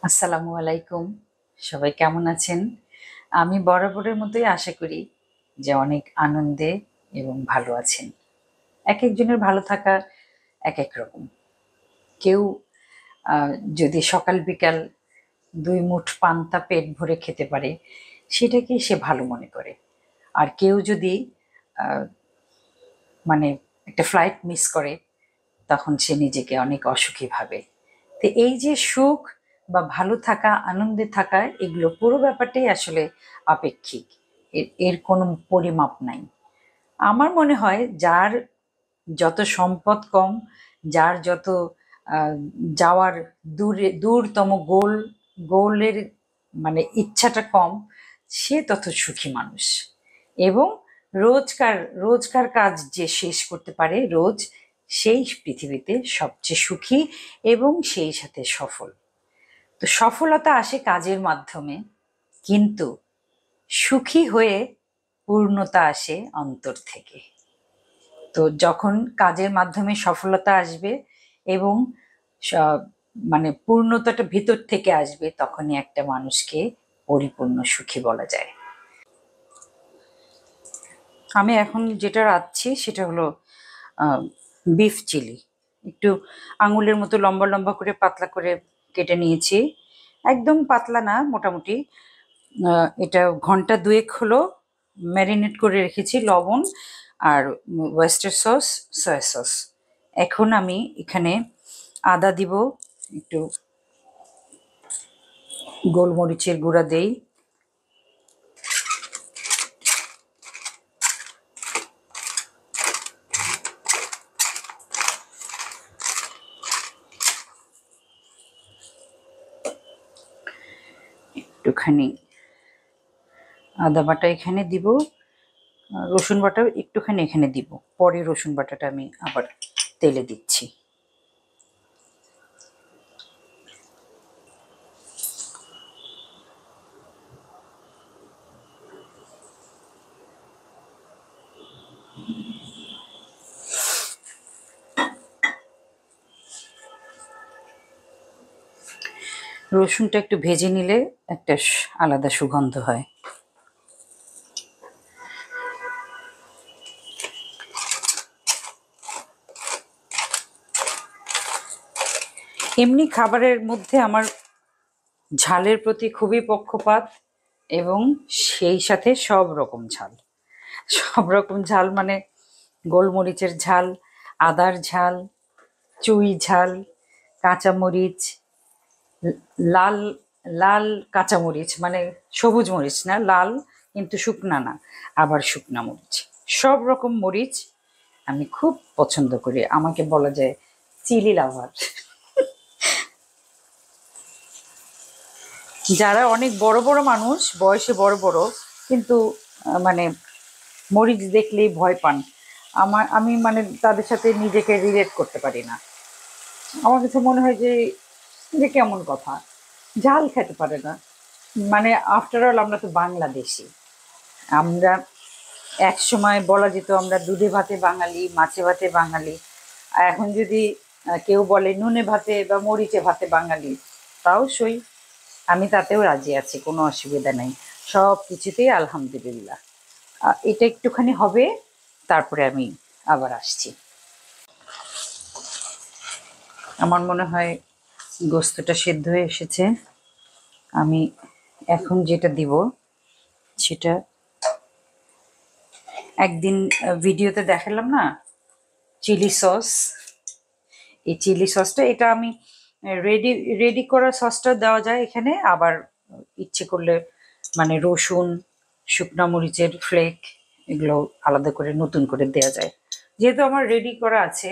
আসসালামু আলাইকুম। সবাই কেমন আছেন? আমি বরাবরের মতোই আশা করি যে অনেক আনন্দে এবং ভালো আছেন। একেকজনের ভালো থাকা একেক রকম। কেউ আ যদি সকাল বিকাল ২ মুঠ পান্তা পেট ভরে খেতে পারে, সেটাকেই সে ভালো মনে করে। আর কেউ যদি আ মানে একটা ফ্লাইট মিস করে, তখন সে নিজেকে অনেক অসুখী ভাবে। তো এই যে সুখ বা ভালো থাকা, আনন্দে থাকা এগুলো পুরো ব্যাপারটাই আসলে আপেক্ষিক। এর কোনো পরিমাপ নাই। আমার মনে হয় যার যত সম্পদ কম, যার যত আ যাওয়ার দূরতম গোলের মানে ইচ্ছাটা কম, সে তত সুখী মানুষ। এবং রোজকার কাজ যে শেষ করতে পারে রোজ, সেই পৃথিবীতে সবচেয়ে সুখী এবং সেই সাথে সফল। তো সফলতা আসে কাজের মাধ্যমে, কিন্তু সুখী হয়ে পূর্ণতা আসে অন্তর থেকে। তো যখন কাজের মাধ্যমে সফলতা আসবে এবং মানে পূর্ণতাটা ভিতর থেকে আসবে, তখনই একটা মানুষকে পরিপূর্ণ সুখী বলা যায়। আমি এখন যেটা রাঁধছি সেটা হলো বিফ চিলি। একটু আঙুলের মতো লম্বা লম্বা করে পাতলা করে কেটে নিয়েছি। একদম পাতলা না, মোটামুটি। এটা ঘন্টা ২ হলো ম্যারিনেট করে রেখেছি, লবণ আর ওয়েস্টার সস, সয়া সস। এখন আমি এখানে আদা দিব, একটু গোলমরিচের গুঁড়া দেই, একটুখানি আদা বাটা এখানে দিব, রসুন বাটাও একটুখানি এখানে দিব। পরে রসুন বাটাটা আমি আবার তেলে দিচ্ছি। রসুনটা একটু ভেজে নিলে একটা আলাদা সুগন্ধ হয়। এমনি খাবারের মধ্যে আমার ঝালের প্রতি খুবই পক্ষপাত, এবং সেই সাথে সব রকম ঝাল। সব রকম ঝাল মানে গোলমরিচের ঝাল, আদার ঝাল, চুই ঝাল, কাঁচামরিচ, লাল লাল কাঁচামরিচ, মানে সবুজ মরিচ না, লাল কিন্তু শুকনা না, আবার শুকনা মরিচ। সব রকম মরিচ আমি খুব পছন্দ করি। আমাকে বলা যায় চিলি লাভার। যারা অনেক বড় বড় মানুষ, বয়সে বড় বড়, কিন্তু মানে মরিচ দেখলেই ভয় পান, আমি মানে তাদের সাথে নিজেকে রিলেট করতে পারি না। আমার কাছে মনে হয় যে যে কেমন কথা, ঝাল খেতে পারে না। মানে আফটার অল আমরা তো বাংলাদেশি। আমরা এক সময় বলা যেত আমরা দুধে ভাতে বাঙালি, মাছে ভাতে বাঙালি। আর এখন যদি কেউ বলে নুনে ভাতে বা মরিচে ভাতে বাঙালি, তাও সই। আমি তাতেও রাজি আছি, কোনো অসুবিধা নেই। সব কিছুতেই আলহামদুলিল্লাহ। এটা একটুখানি হবে, তারপরে আমি আবার আসছি। আমার মনে হয় গোস্তটা সেদ্ধ হয়ে এসেছে। আমি এখন যেটা দিব সেটা একদিন ভিডিওতে দেখালাম না, চিলি সস। এই চিলি সসটা, এটা আমি রেডি রেডি করা সসটা দেওয়া যায় এখানে, আবার ইচ্ছে করলে মানে রসুন, শুকনো মরিচের ফ্লেক, এগুলো আলাদা করে নতুন করে দেওয়া যায়। যেহেতু আমার রেডি করা আছে,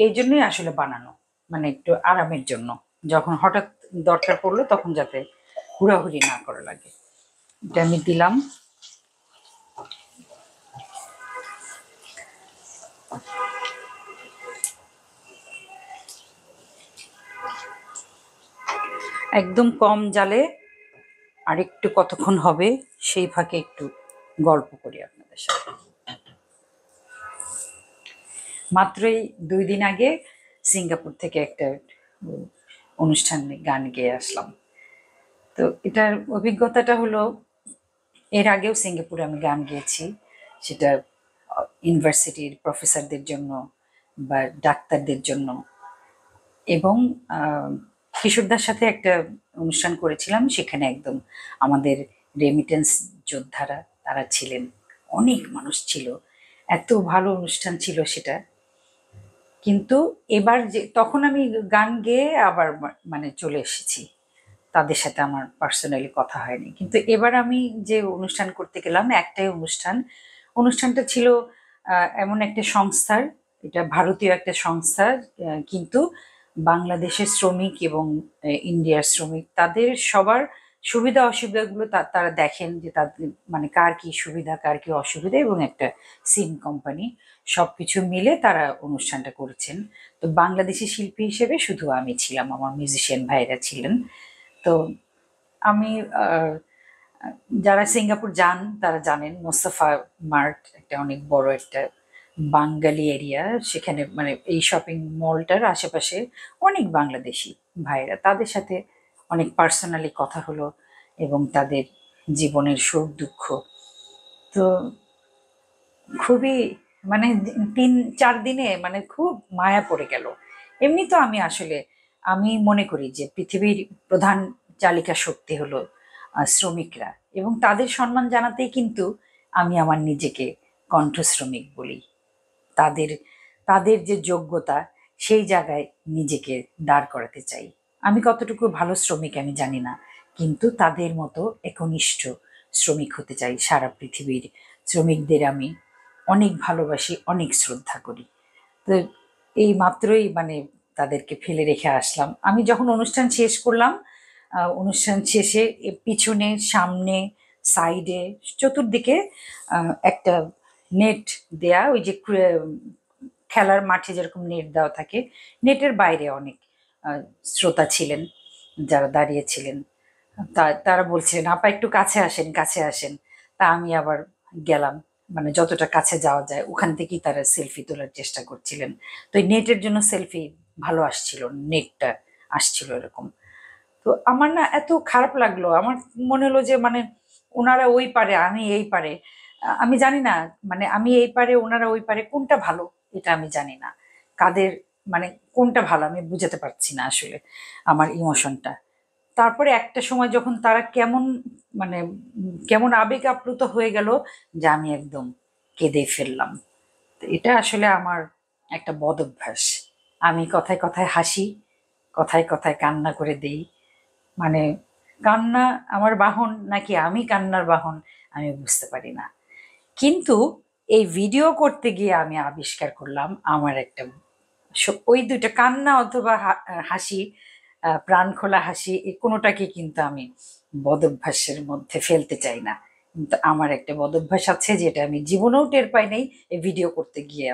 এই জন্যই আসলে বানানো, মানে একটু আরামের জন্য, যখন হঠাৎ দরকার পড়লো তখন যাতে হুড়াহুড়ি না করা লাগে। এটা আমি দিলাম। একদম কম জালে আরেকটু কতক্ষণ হবে, সেই ফাঁকে একটু গল্প করি আপনাদের সাথে। মাত্রই 2 দিন আগে সিঙ্গাপুর থেকে একটা অনুষ্ঠানে গান গেয়ে আসলাম। তো এটার অভিজ্ঞতাটা হলো, এর আগেও সিঙ্গাপুরে আমি গান গেয়েছি, সেটা ইউনিভার্সিটির প্রফেসরদের জন্য বা ডাক্তারদের জন্য, এবং কিশোরদার সাথে একটা অনুষ্ঠান করেছিলাম, সেখানে একদম আমাদের রেমিটেন্স যোদ্ধারা তারা ছিলেন, অনেক মানুষ ছিল, এত ভালো অনুষ্ঠান ছিল সেটা। কিন্তু এবার যে তখন আমি গান গেয়ে আবার মানে চলে এসেছি, তাদের সাথে আমার পার্সোনালি কথা হয়নি। কিন্তু এবার আমি যে অনুষ্ঠান করতে গেলাম, একটাই অনুষ্ঠানটা ছিল এমন একটা সংস্থার, এটা ভারতীয় একটা সংস্থার, কিন্তু বাংলাদেশের শ্রমিক এবং ইন্ডিয়ার শ্রমিক, তাদের সবার সুবিধা অসুবিধাগুলো তারা দেখেন, যে তাদের মানে কার কি সুবিধা কার কি অসুবিধা, এবং একটা সিম কোম্পানি সবকিছু মিলে তারা অনুষ্ঠানটা করেছেন। তো বাংলাদেশি শিল্পী হিসেবে শুধু আমি ছিলাম, আমার মিউজিশিয়ান ভাইরা ছিলেন। তো আমি যারা সিঙ্গাপুর যান তারা জানেন, মোস্তফা মার্ট একটা অনেক বড় একটা বাঙালি এরিয়া, সেখানে মানে এই শপিং মলটার আশেপাশে অনেক বাংলাদেশি ভাইরা, তাদের সাথে অনেক পার্সোনালি কথা হলো এবং তাদের জীবনের সুখ দুঃখ। তো খুবই মানে 3-4 দিনে মানে খুব মায়া পড়ে গেল। এমনি তো আমি আসলে আমি মনে করি যে পৃথিবীর প্রধান চালিকা শক্তি হলো শ্রমিকরা, এবং তাদের সম্মান জানাতেই কিন্তু আমি আমার নিজেকে কণ্ঠ শ্রমিক বলি। তাদের তাদের যে যোগ্যতা, সেই জায়গায় নিজেকে দাঁড় করাতে চাই। আমি কতটুকু ভালো শ্রমিক আমি জানি না, কিন্তু তাদের মতো একনিষ্ঠ শ্রমিক হতে চাই। সারা পৃথিবীর শ্রমিকদের আমি অনেক ভালোবাসি, অনেক শ্রদ্ধা করি। তো এই মাত্রই মানে তাদেরকে ফেলে রেখে আসলাম। আমি যখন অনুষ্ঠান শেষ করলাম, অনুষ্ঠান শেষে পিছনে, সামনে, সাইডে, চতুর্দিকে একটা নেট দেয়া, ওই যে খেলার মাঠে যেরকম নেট দেওয়া থাকে, নেটের বাইরে অনেক শ্রোতা ছিলেন যারা দাঁড়িয়ে ছিলেন। তারা বলছিলেন, আপা একটু কাছে আসেন, কাছে আসেন। তা আমি আবার গেলাম, মানে যতটা কাছে যাওয়া যায় ওখান থেকেই তারা সেলফি তোলার চেষ্টা করছিলেন। তো এই নেটের জন্য সেলফি ভালো আসছিল, নেটটা আসছিল এরকম। তো আমার না এত খারাপ লাগলো, আমার মনে হলো যে মানে ওনারা ওই পারে আমি এই পারে, আমি জানি না, মানে আমি এই পারে ওনারা ওই পারে, কোনটা ভালো এটা আমি জানি না, কাদের মানে কোনটা ভালো আমি বুঝাতে পারছি না আসলে আমার ইমোশনটা। তারপরে একটা সময় যখন তারা কেমন মানে কেমন আবেগ আপ্লুত হয়ে গেল, যে আমি একদম কেঁদে ফেললাম। তো এটা আসলে আমার একটা বদ অভ্যাস, আমি কথায় কথায় হাসি, কথায় কথায় কান্না করে দেই, মানে কান্না আমার বাহন নাকি আমি কান্নার বাহন আমি বুঝতে পারি না। কিন্তু এই ভিডিও করতে গিয়ে আমি আবিষ্কার করলাম আমার একটা ওই দুইটা কান্না অথবা হাসি, প্রাণ খোলা হাসি, এই কোনোটাকে কিন্তু আমি বদভ্যাসের মধ্যে ফেলতে চাই না। কিন্তু আমার একটা বদভ্যাস আছে, যেটা আমি জীবনেও টের পাই নাই, এই ভিডিও করতে গিয়ে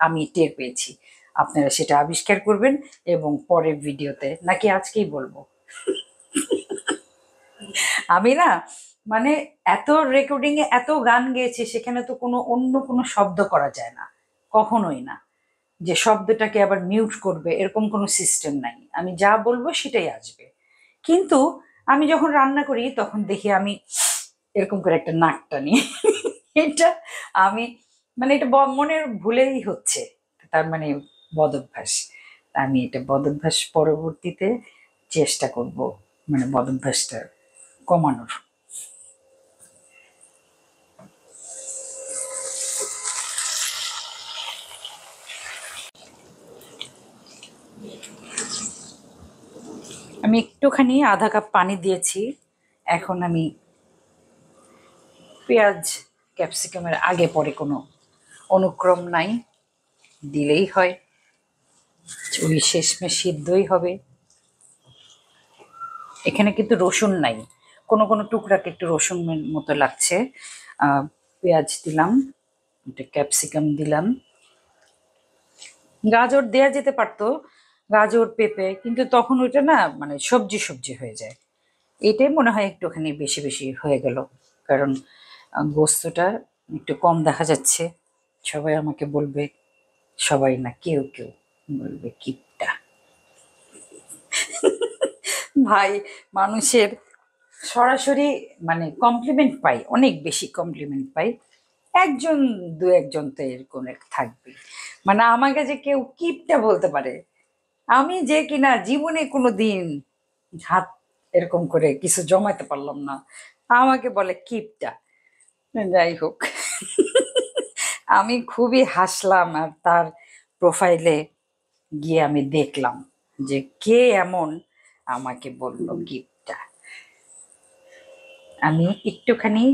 আমি টের পেয়েছি। আপনারা সেটা আবিষ্কার করবেন, এবং পরের ভিডিওতে নাকি আজকেই বলবো। আমি না মানে এত রেকর্ডিং এ এত গান গেয়েছি, সেখানে তো কোনো অন্য কোনো শব্দ করা যায় না, কখনোই না, যে শব্দটাকে আবার মিউট করবে এরকম কোনো সিস্টেম নাই, আমি যা বলবো সেটাই আসবে। কিন্তু আমি যখন রান্না করি তখন দেখি আমি এরকম করে একটা নাক টানি। এটা আমি মানে এটা মনের ভুলেই হচ্ছে, তার মানে বদভ্যাস। আমি এটা বদভ্যাস পরবর্তীতে চেষ্টা করব, মানে বদভ্যাসটা কমানোর। আমি একটুখানি আধা কাপ পানি দিয়েছি, এখন আমি পেঁয়াজ ক্যাপসিকামের আগে পরে কোনো অনুক্রম নাই, দিলেই হয়, ওই শেষমেশ সিদ্ধই হবে। এখানে কিন্তু রসুন নাই, কোনো কোনো টুকরাকে একটু রসুনের মতো লাগছে। পেঁয়াজ দিলাম, একটা ক্যাপসিকাম দিলাম, গাজর দেয়া যেতে পারতো, গাজর পেঁপে, কিন্তু তখন ওইটা না মানে সবজি সবজি হয়ে যায়। এটাই মনে হয় একটুখানি বেশি বেশি হয়ে গেল, কারণ গোস্তটা একটু কম দেখা যাচ্ছে। সবাই আমাকে বলবে, সবাই না কেউ কেউ বলবে কিপটা। ভাই, মানুষের সরাসরি মানে কমপ্লিমেন্ট পাই, অনেক বেশি কমপ্লিমেন্ট পাই। একজন দু একজন তো এরকম থাকবে, মানে আমাকে যে কেউ কিপটা বলতে পারে, আমি যে কিনা জীবনে কোনো দিন হাত এরকম করে কিছু জমাতে পারলাম না, আমাকে বলে কিপটা। যাই হোক, আমি খুবই হাসলাম। আর তার প্রোফাইলে গিয়ে আমি দেখলাম যে কে এমন আমাকে বলল গিফটটা। আমি একটুখানি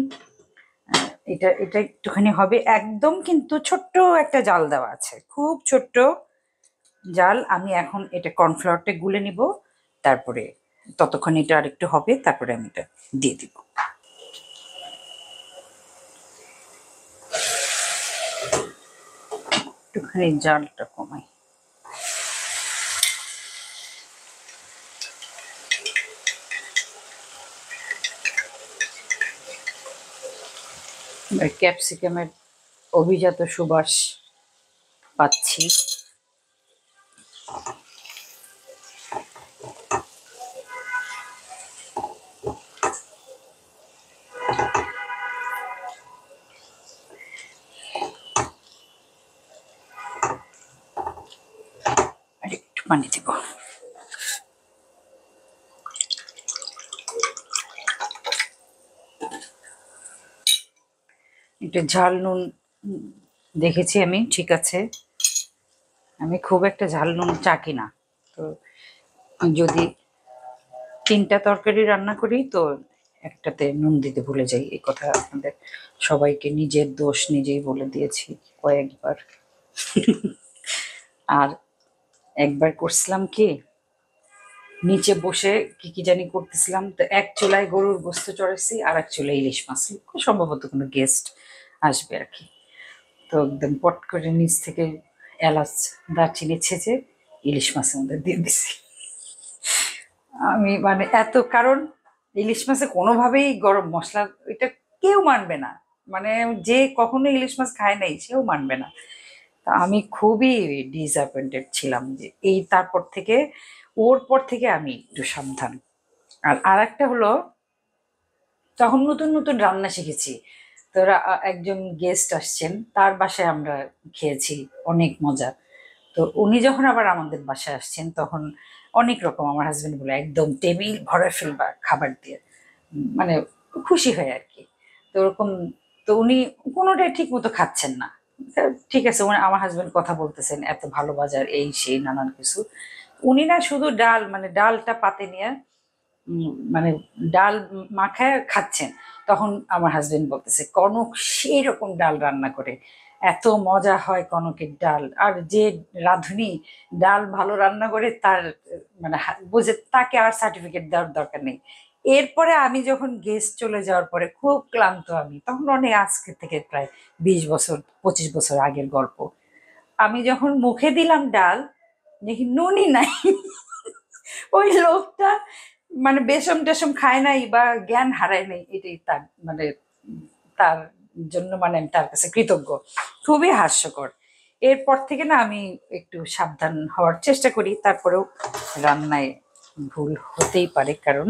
এটা এটা একটুখানি হবে একদম, কিন্তু ছোট্ট একটা জাল দেওয়া আছে, খুব ছোট্ট জাল। আমি এখন এটা কর্নফ্লাওয়ারটা গুলে নিব, তারপরে ততক্ষণ এটা আর একটু হবে, তারপরে আমি এটা দিয়ে দিব। একটুখানি জালটা কমাই। ক্যাপসিকামের অভিজাত সুবাস পাচ্ছি। আর একটু পানি দিব। এটা ঝাল নুন দেখেছি আমি, ঠিক আছে। আমি খুব একটা ঝাল নুন চাকি না, তো যদি 3টা তরকারি রান্না করি তো একটাতে নুন দিতে ভুলে যাই। এই কথা আপনাদের সবাইকে নিজের দোষ নিজেই বলে দিয়েছি কয়েকবার। আর একবার করছিলাম কি, নিচে বসে কি কি জানি করতেছিলাম, তো এক চুলায় গরুর গোস্ত চড়াইছি আর এক চুলায় ইলিশ মাছ, খুব সম্ভবত কোনো গেস্ট আসবে আর কি। তো একদম পট করে নিচ থেকে এলাচ দারচিনি ছেঁচে ইলিশ মাছের মধ্যে দিয়ে দিছি। আমি মানে এত, কারণ ইলিশ মাছে কোনোভাবেই গরম মশলা এটা কেউ মানবে না, মানে যে কখনো ইলিশ মাছ খায় নাই সেও মানবে না। তা আমি খুবই ডিসঅ্যাপয়েন্টেড ছিলাম যে এই, তারপর থেকে ওর পর থেকে আমি একটু সাবধান। আর আরেকটা হলো, তখন নতুন নতুন রান্না শিখেছি, তো একজন গেস্ট আসছেন, তার বাসায় আমরা খেয়েছি, অনেক মজা। তো উনি যখন আবার আমাদের বাসায় আসছেন তখন অনেক রকম, আমার হাজবেন্ড বলে একদম টেবিল ভরে ফেলবা খাবার দিয়ে, মানে খুশি হয় আর কি। তো ওরকম, তো উনি কোনোটাই ঠিক মতো খাচ্ছেন না। তা ঠিক আছে, উনি আমার হাজবেন্ড কথা বলতেছেন এত ভালো বাজার এই সেই নানান কিছু, উনি না শুধু ডাল, মানে ডালটা পাতে নিয়ে মানে ডাল মাখায় খাচ্ছেন। তখন আমার হাজবেন্ড বলতেছে কনক সেই রকম ডাল রান্না করে, এত মজা হয় কনকের ডাল। আর যে রাঁধুনি ডাল ভালো রান্না করে তার মানে বুঝে, তাকে আর সার্টিফিকেট দেওয়ার দরকার নেই। এরপরে আমি যখন গেস্ট চলে যাওয়ার পরে খুব ক্লান্ত, আমি তখন অনেক, আজকে থেকে প্রায় 20 বছর 25 বছর আগের গল্প, আমি যখন মুখে দিলাম ডাল, দেখি নুনই নাই। ওই লোকটা মানে বেসম টেসম খায় নাই বা জ্ঞান হারায় নাই, এটাই তার মানে, তার জন্য মানে আমি তার কাছে কৃতজ্ঞ। খুবই হাস্যকর। এরপর থেকে না আমি একটু সাবধান হওয়ার চেষ্টা করি, তারপরেও রান্নায় ভুল হতেই পারে, কারণ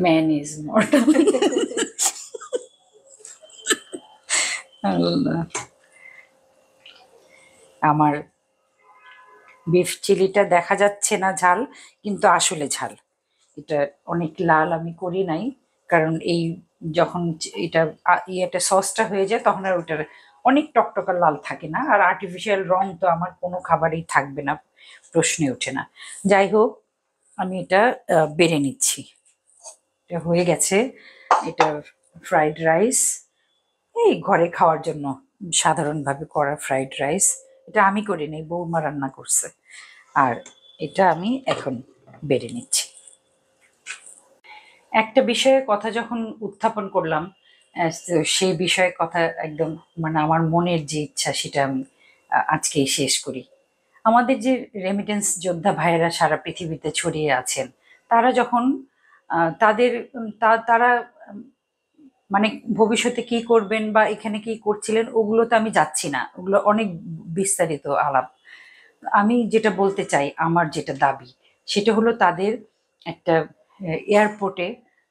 ম্যান ইজ মর্টাল। আমার বিফ চিলিটা দেখা যাচ্ছে না ঝাল, কিন্তু আসলে ঝাল। এটা অনেক লাল আমি করি নাই, কারণ এই যখন এটা ইয়েটা সসটা হয়ে যায় তখন আর ওটার অনেক টকটকা লাল থাকে না, আর আর্টিফিশিয়াল রং তো আমার কোনো খাবারেই থাকবে না, প্রশ্নে ওঠে না। যাই হোক, আমি এটা বেড়ে নিচ্ছি। এটা হয়ে গেছে। এটা ফ্রাইড রাইস, এই ঘরে খাওয়ার জন্য সাধারণভাবে করা ফ্রাইড রাইস। এটা আমি করি নাই, বৌমা রান্না করছে। আর এটা আমি এখন বেড়ে নিচ্ছি। একটা বিষয়ে কথা যখন উত্থাপন করলাম, তো সেই বিষয়ে কথা একদম মানে আমার মনের যে ইচ্ছা সেটা আমি আজকেই শেষ করি। আমাদের যে রেমিটেন্স যোদ্ধা ভাইয়েরা সারা পৃথিবীতে ছড়িয়ে আছেন, তারা যখন তাদের তারা মানে ভবিষ্যতে কি করবেন বা এখানে কি করছিলেন ওগুলোতে আমি যাচ্ছি না, ওগুলো অনেক বিস্তারিত আলাপ। আমি যেটা বলতে চাই, আমার যেটা দাবি সেটা হলো তাদের একটা এয়ারপোর্টে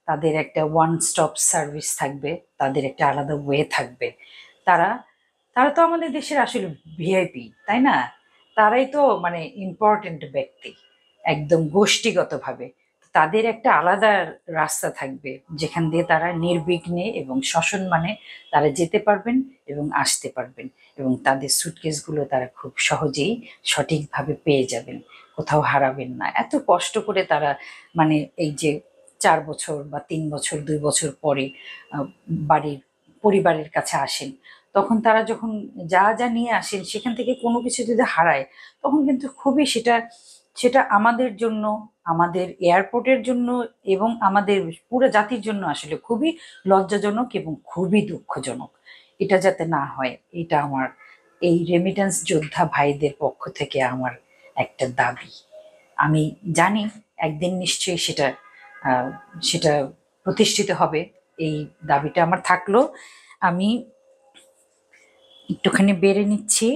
তাদের একটা ওয়ান স্টপ সার্ভিস থাকবে, তাদের একটা আলাদা ওয়ে থাকবে। তারা তারা তো আমাদের দেশের আসলে ভিআইপি, তাই না? তারাই তো মানে ইম্পর্টেন্ট ব্যক্তি একদম গোষ্ঠীগতভাবে। তাদের একটা আলাদা রাস্তা থাকবে যেখান দিয়ে তারা নির্বিঘ্নে এবং সসম্মানে তারা যেতে পারবেন এবং আসতে পারবেন, এবং তাদের সুটকেসগুলো তারা খুব সহজেই সঠিকভাবে পেয়ে যাবেন, কোথাও হারাবেন না। এত কষ্ট করে তারা মানে এই যে 4 বছর বা 3 বছর 2 বছর পরে বাড়ির পরিবারের কাছে আসেন, তখন তারা যখন যা যা নিয়ে আসেন সেখান থেকে কোনো কিছু যদি হারায়, তখন কিন্তু খুবই সেটা সেটা আমাদের জন্য, আমাদের এয়ারপোর্টের জন্য এবং আমাদের পুরো জাতির জন্য আসলে খুবই লজ্জাজনক এবং খুবই দুঃখজনক। এটা যাতে না হয়, এটা আমার এই রেমিটেন্স যোদ্ধা ভাইদের পক্ষ থেকে আমার একটা দাবি। আমি জানি একদিন নিশ্চয়ই সেটা আহ, সেটা প্রতিষ্ঠিত হবে। এই দাবিটা আমার থাকলো। আমি একটুখানি বেড়ে নিচ্ছি,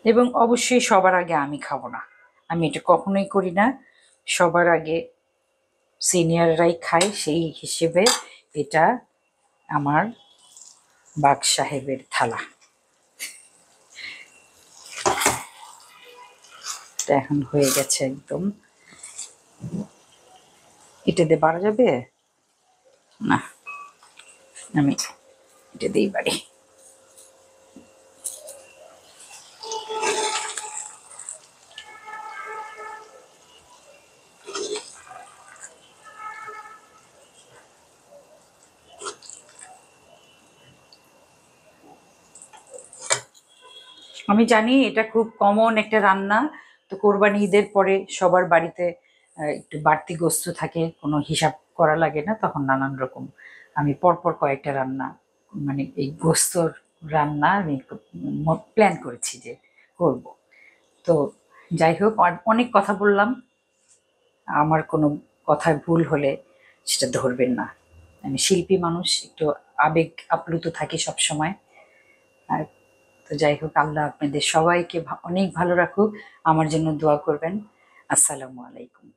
এবং অবশ্যই সবার আগে আমি খাবো না, আমি এটা কখনোই করি না। সবার আগে সিনিয়ররাই খায়, সেই হিসেবে এটা আমার বাক সাহেবের থালা। এটা এখন হয়ে গেছে একদম। এটা দিয়ে বাড়া যাবে না, আমি এটা দিয়েই বাড়ি। আমি জানি এটা খুব কমন একটা রান্না। তো কোরবানি ঈদের পরে সবার বাড়িতে একটু বাড়তি গোস্ত থাকে, কোনো হিসাব করা লাগে না, তখন নানান রকম আমি পরপর কয়েকটা রান্না মানে এই গোস্তর রান্না আমি প্ল্যান করেছি যে করব। তো যাই হোক, অনেক কথা বললাম। আমার কোনো কথায় ভুল হলে সেটা ধরবেন না। আমি শিল্পী মানুষ, একটু আবেগ আপ্লুত থাকি সব সময়। আর তো যাই হোক, আল্লাহ আপনাদের সবাইকে অনেক ভালো রাখুক। আমার জন্য দোয়া করবেন। আসসালামু আলাইকুম।